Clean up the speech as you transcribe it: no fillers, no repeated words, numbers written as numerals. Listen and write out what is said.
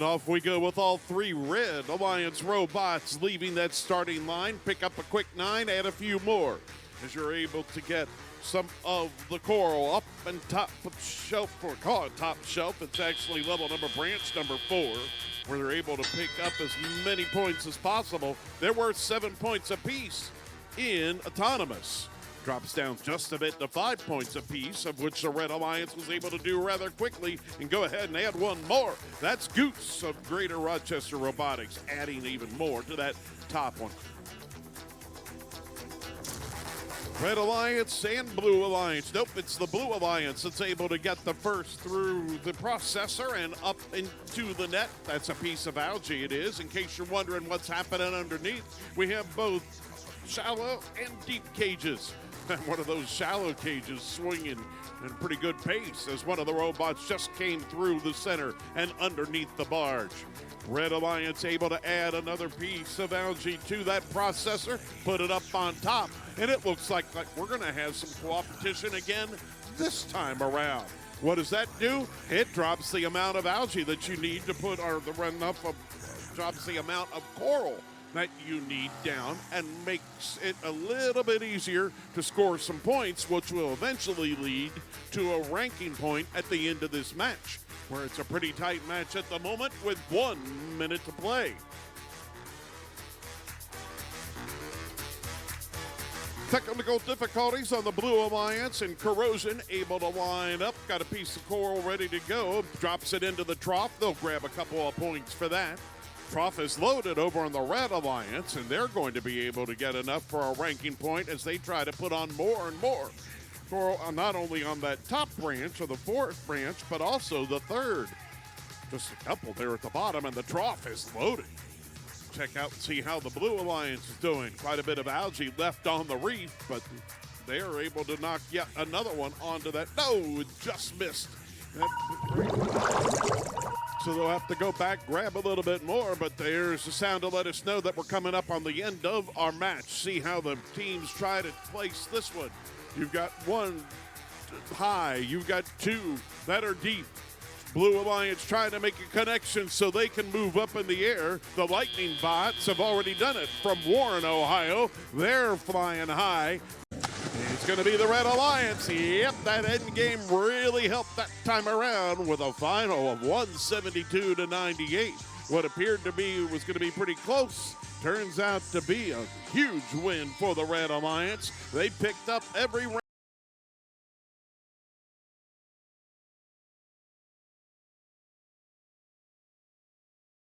And off we go with all three Red Alliance robots leaving that starting line. Pick up a quick 9, add a few more as you're able to get some of the coral up and top shelf, or call it top shelf. It's actually level number branch number 4, where they're able to pick up as many points as possible. They're worth 7 points apiece in autonomous. Drops down just a bit to 5 points apiece, of which the Red Alliance was able to do rather quickly and go ahead and add one more. That's Goose of Greater Rochester Robotics, adding even more to that top one. Red Alliance and Blue Alliance. Nope, it's the Blue Alliance that's able to get the first through the processor and up into the net. That's a piece of algae it is. In case you're wondering what's happening underneath, we have both shallow and deep cages. And one of those shallow cages swinging in pretty good pace as one of the robots just came through the center and underneath the barge. Red Alliance able to add another piece of algae to that processor, put it up on top, and it looks like we're going to have some competition again this time around. What does that do? It drops the amount of algae that you need to put, or drops the amount of coral that you need down, and makes it a little bit easier to score some points, which will eventually lead to a ranking point at the end of this match, where it's a pretty tight match at the moment with 1 minute to play. Technical difficulties on the Blue Alliance, and Corrosion able to line up. Got a piece of coral ready to go. Drops it into the trough. They'll grab a couple of points for that. Trough is loaded over on the Red Alliance, and they're going to be able to get enough for a ranking point as they try to put on more and more coral, not only on that top branch or the 4th branch, but also the 3rd. Just a couple there at the bottom, and the trough is loaded. Check out and see how the Blue Alliance is doing. Quite a bit of algae left on the reef, but they are able to knock yet another one onto that. No, it just missed. So they'll have to go back, grab a little bit more, but there's the sound to let us know that we're coming up on the end of our match. See how the teams try to place this one. You've got 1 high, you've got 2 that are deep. Blue Alliance trying to make a connection so they can move up in the air. The Lightning Bots have already done it from Warren, Ohio. They're flying high. It's going to be the Red Alliance. Yep, that end game really helped that time around with a final of 172 to 98. What appeared to be was going to be pretty close turns out to be a huge win for the Red Alliance. They picked up every round.